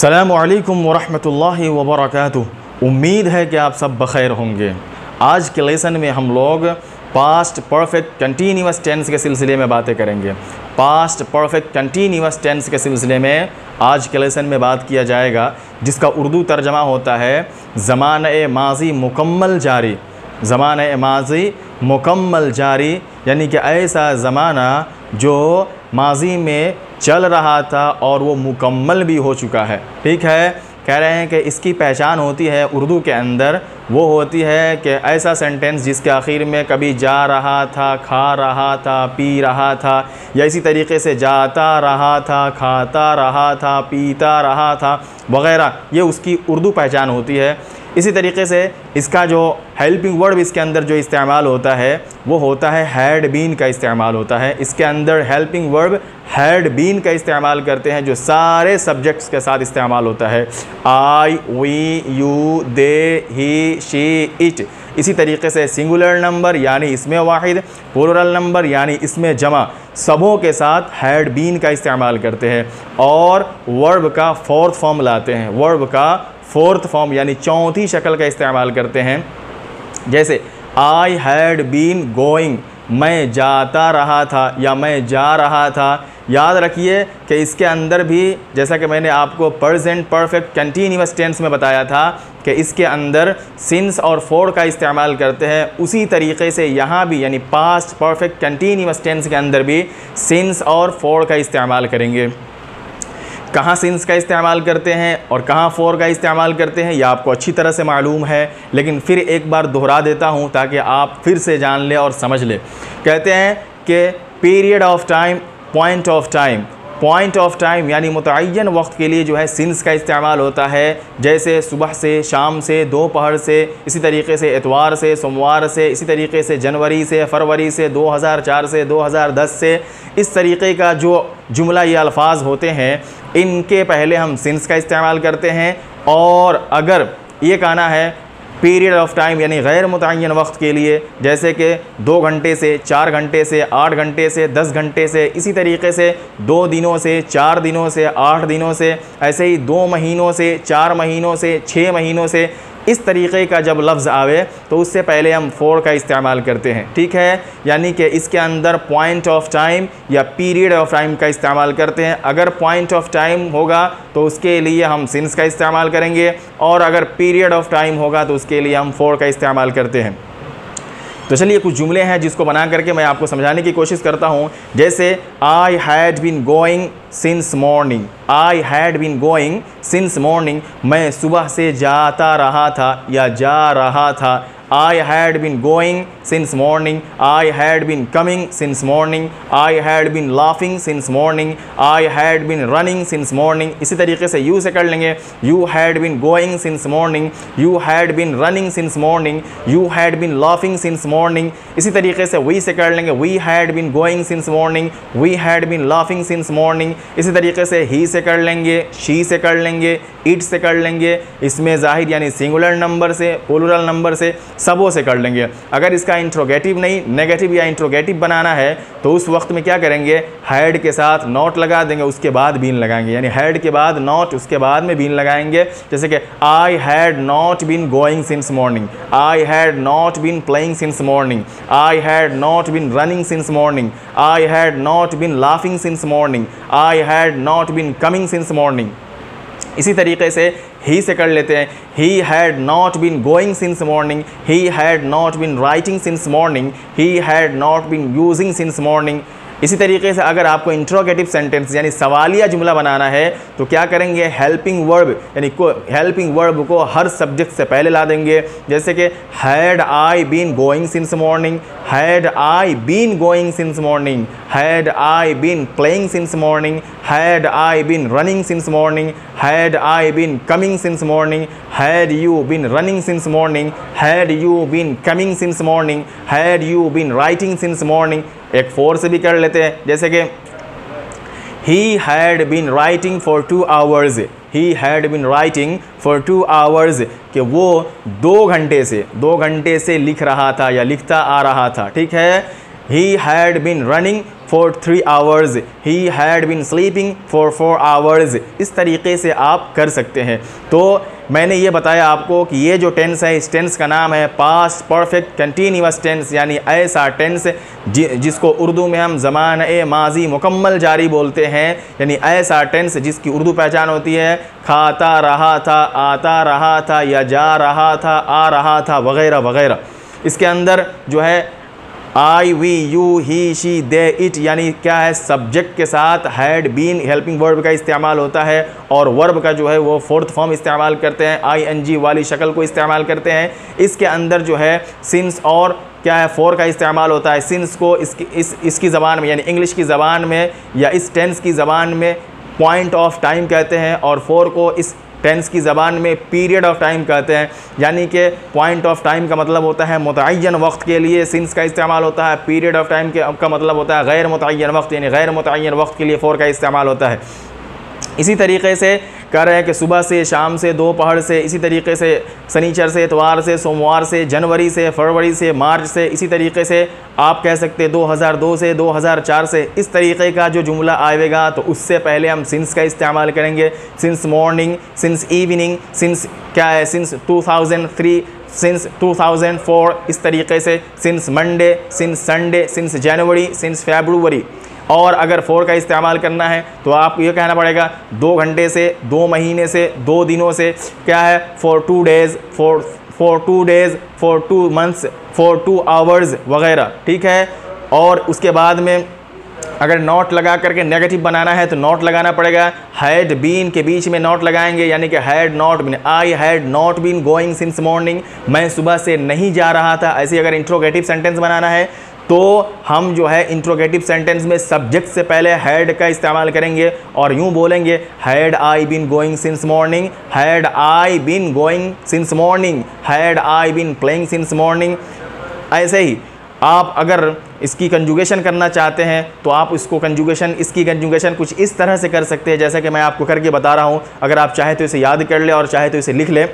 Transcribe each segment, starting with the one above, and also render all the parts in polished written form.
अस्सलामु अलैकुम वरहमतुल्लाहि वबरकातुहू। उम्मीद है कि आप सब बखैर होंगे। आज के लेसन में हम लोग पास्ट परफेक्ट कंटिन्यूअस टेंस के सिलसिले में बातें करेंगे। पास्ट परफेक्ट कंटिन्यूअस टेंस के सिलसिले में आज के लेसन में बात किया जाएगा, जिसका उर्दू तर्जमा होता है ज़माने माज़ी मुकम्मल जारी। ज़माने माज़ी मुकम्मल जारी यानी कि ऐसा ज़माना जो माज़ी में चल रहा था और वो मुकम्मल भी हो चुका है। ठीक है, कह रहे हैं कि इसकी पहचान होती है उर्दू के अंदर, वो होती है कि ऐसा सेंटेंस जिसके आखिर में कभी जा रहा था, खा रहा था, पी रहा था, या इसी तरीके से जाता रहा था, खाता रहा था, पीता रहा था वग़ैरह, ये उसकी उर्दू पहचान होती है। इसी तरीके से इसका जो हेल्पिंग वर्ब इसके अंदर जो इस्तेमाल होता है वो होता है हैड बीन का इस्तेमाल होता है। इसके अंदर हेल्पिंग वर्ब हैड बीन का इस्तेमाल करते हैं, जो सारे सब्जेक्ट्स के साथ इस्तेमाल होता है। I, we, you, they, he, she, it. इसी तरीके से सिंगुलर नंबर यानी इसमें वाहिद, प्लूरल नंबर यानी इसमें जमा, सबों के साथ हैड बीन का इस्तेमाल करते हैं और वर्ब का फोर्थ फॉर्म लाते हैं। वर्ब का फोर्थ फॉर्म यानी चौथी शक्ल का इस्तेमाल करते हैं। जैसे आई हैड बीन गोइंग, मैं जाता रहा था या मैं जा रहा था। याद रखिए कि इसके अंदर भी, जैसा कि मैंने आपको प्रेजेंट परफेक्ट कंटिन्यूअस टेंस में बताया था कि इसके अंदर सिंस और फॉर का इस्तेमाल करते हैं, उसी तरीके से यहाँ भी यानी पास्ट परफेक्ट कंटिन्यूअस टेंस के अंदर भी सिंस और फॉर का इस्तेमाल करेंगे। कहाँ सिंस का इस्तेमाल करते हैं और कहाँ फॉर का इस्तेमाल करते हैं यह आपको अच्छी तरह से मालूम है, लेकिन फिर एक बार दोहरा देता हूँ ताकि आप फिर से जान लें और समझ लें। कहते हैं कि period of time, point of time. Point of time यानी मुतअय्यन वक्त के लिए जो है सिंस का इस्तेमाल होता है, जैसे सुबह से, शाम से, दोपहर से, इसी तरीके से एतवार से, सोमवार से, इसी तरीके से जनवरी से, फरवरी से, 2004 से, 2010 से। इस तरीके का जो जुमला ये अल्फाज होते हैं इनके पहले हम सिंस का इस्तेमाल करते हैं। और अगर ये कहना है पीरियड ऑफ टाइम यानी गैर मुतअय्यन वक्त के लिए, जैसे कि 2 घंटे से, 4 घंटे से, 8 घंटे से, 10 घंटे से, इसी तरीके से 2 दिनों से, 4 दिनों से, 8 दिनों से, ऐसे ही 2 महीनों से, 4 महीनों से, 6 महीनों से, इस तरीके का जब लफ्ज़ आवे तो उससे पहले हम फॉर का इस्तेमाल करते हैं। ठीक है, यानी कि इसके अंदर पॉइंट ऑफ टाइम या पीरियड ऑफ टाइम का इस्तेमाल करते हैं। अगर पॉइंट ऑफ टाइम होगा तो उसके लिए हम सिंस का इस्तेमाल करेंगे, और अगर पीरियड ऑफ टाइम होगा तो उसके लिए हम फॉर का इस्तेमाल करते हैं। तो चलिए कुछ जुमले हैं जिसको बना करके मैं आपको समझाने की कोशिश करता हूँ। जैसे I had been going since morning. I had been going since morning, मैं सुबह से जाता रहा था या जा रहा था। I had been going since morning. I had been coming since morning. I had been laughing since morning. I had been running since morning. इसी तरीके से you से कर लेंगे। You had been going since morning. You had been running since morning. You had been laughing since morning. इसी तरीके से we से कर लेंगे। We had been going since morning. We had been laughing since morning. इसी तरीके से he से कर लेंगे, she से कर लेंगे, it से कर लेंगे। इसमें जाहिर यानी सिंगुलर नंबर से, प्लूरल नंबर से, सबों से कर लेंगे। अगर इसका इंट्रोगेटिव नहीं नेगेटिव या इंट्रोगेटिव बनाना है तो उस वक्त में क्या करेंगे, हैड के साथ नॉट लगा देंगे, उसके बाद बीन लगाएंगे। यानी हैड के बाद नॉट, उसके बाद में बीन लगाएंगे। जैसे कि I had not been going since morning, I had not been playing since morning, I had not been running since morning, I had not been laughing since morning, I had not been coming since morning. इसी तरीके से ही से कर लेते हैं। He had not been going since morning, he had not been writing since morning, he had not been using since morning. इसी तरीके से अगर आपको इंट्रोगेटिव सेंटेंस यानी सवालिया जुमला बनाना है तो क्या करेंगे, हेल्पिंग वर्ब यानी हेल्पिंग वर्ब को हर सब्जेक्ट से पहले ला देंगे। जैसे कि had I been going since morning, had I been going since morning, had I been playing since morning, had I been running since morning, had I been coming since morning, had you been running since morning, had you been coming since morning, had you been writing since morning. एक for से भी कर लेते हैं, जैसे कि he had been writing for 2 hours। He had been writing for 2 hours, कि वो 2 घंटे से लिख रहा था या लिखता आ रहा था। ठीक है, he had been running for 3 hours, he had been sleeping for 4 hours। इस तरीके से आप कर सकते हैं। तो मैंने ये बताया आपको कि ये जो टेंस है, इस टेंस का नाम है पास्ट परफेक्ट कंटिन्यूअस टेंस, यानी ऐसा टेंस जिसको उर्दू में हम ज़माने माजी मुकम्मल जारी बोलते हैं, यानी ऐसा टेंस जिसकी उर्दू पहचान होती है खाता रहा था, आता रहा था, या जा रहा था, आ रहा था, वगैरह वगैरह। इसके अंदर जो है I, we, you, he, she, they, it, यानी क्या है, सब्जेक्ट के साथ हैड, बीन, हेल्पिंग वर्ब का इस्तेमाल होता है, और वर्ब का जो है वो फोर्थ फॉर्म इस्तेमाल करते हैं, ING वाली शक्ल को इस्तेमाल करते हैं। इसके अंदर जो है सिंस और क्या है, फोर का इस्तेमाल होता है। सिंस को इसकी ज़बान में, यानी इंग्लिश की ज़बान में या इस टेंस की ज़बान में पॉइंट ऑफ टाइम कहते हैं, और फोर को इस टेंस की ज़बान में पीरियड ऑफ टाइम कहते हैं। यानी कि पॉइंट ऑफ टाइम का मतलब होता है मुतअय्यन वक्त के लिए सिंस का इस्तेमाल होता है, पीरियड ऑफ टाइम का मतलब होता है गैर मुतअय्यन वक्त, यानी गैर मुतअय्यन वक्त के लिए फोर का इस्तेमाल होता है। इसी तरीके से कह रहे हैं कि सुबह से, शाम से, दोपहर से, इसी तरीके से शनिचर से, इतवार से, सोमवार से, जनवरी से, फरवरी से, मार्च से, इसी तरीके से आप कह सकते हैं 2002 से, 2004 से। इस तरीके का जो जुमला आएगा तो उससे पहले हम सिंस का इस्तेमाल करेंगे। Since morning, since evening, since क्या है, सिंस 2003, सिंस 2004, इस तरीके से since Monday, since Sunday, since January, since February. और अगर फोर का इस्तेमाल करना है तो आपको ये कहना पड़ेगा 2 घंटे से, 2 महीने से, 2 दिनों से, क्या है, for 2 days, for 2 days, for 2 months, for 2 hours वगैरह, ठीक है। और उसके बाद में अगर नॉट लगा करके नेगेटिव बनाना है तो नॉट लगाना पड़ेगा। हैड बीन के बीच में नॉट लगाएंगे, यानी कि had not been, I had not been going since morning, मैं सुबह से नहीं जा रहा था। ऐसे अगर इंट्रोगेटिव सेंटेंस बनाना है तो हम जो है इंट्रोगेटिव सेंटेंस में सब्जेक्ट से पहले हैड का इस्तेमाल करेंगे और यूँ बोलेंगे had I been going since morning, had I been going since morning, had I been playing since morning. ऐसे ही आप अगर इसकी कंजुगेशन करना चाहते हैं तो आप इसकी कंजुगेशन कुछ इस तरह से कर सकते हैं जैसा कि मैं आपको करके बता रहा हूँ। अगर आप चाहे तो इसे याद कर ले और चाहे तो इसे लिख ले।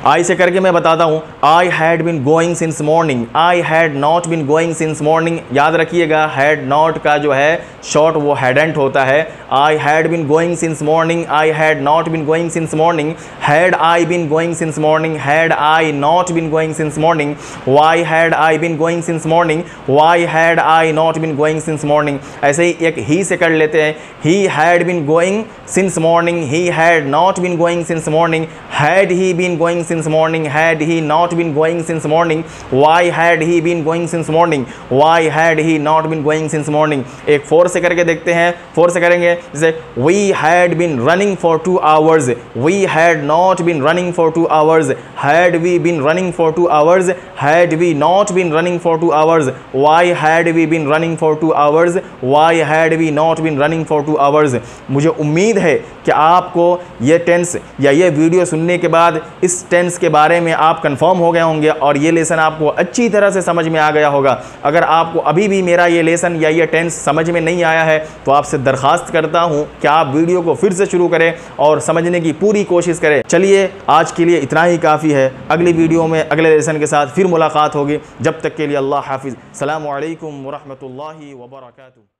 आई से करके मैं बताता हूँ, आई had been going since morning, I had not been going since morning. याद रखिएगा हैड नॉट का जो है शॉर्ट वो हैडेंट होता है। I had been going since morning, I had not been going since morning, had I been going since morning, had I not been going since morning, why had I been going since morning, why had I not been going since morning. ऐसे ही एक ही से कर लेते हैं, he had been going since morning, he had not been going since morning, had he been going since morning, had he not been going since morning, why had he been going since morning, why had he not been going since morning। एक 4 से करके देखते हैं। 4 से करेंगे जैसे we had been running for 2 hours, we had not been running for 2 hours, had we been running for 2 hours, had we not been running for 2 hours, why had we been running for 2 hours, why had we not been running for 2 hours। मुझे उम्मीद है कि आपको ये tense या ये video सुनने के बाद इस टेंस के बारे में आप कंफर्म हो गए होंगे और ये लेसन आपको अच्छी तरह से समझ में आ गया होगा। अगर आपको अभी भी मेरा ये लेसन या ये टेंस समझ में नहीं आया है तो आपसे दरख्वास्त करता हूँ कि आप वीडियो को फिर से शुरू करें और समझने की पूरी कोशिश करें। चलिए आज के लिए इतना ही काफ़ी है। अगली वीडियो में अगले लेसन के साथ फिर मुलाकात होगी। जब तक के लिए अल्लाह हाफिज़। अस्सलामु अलैकुम व रहमतुल्लाहि व बरकातुहू।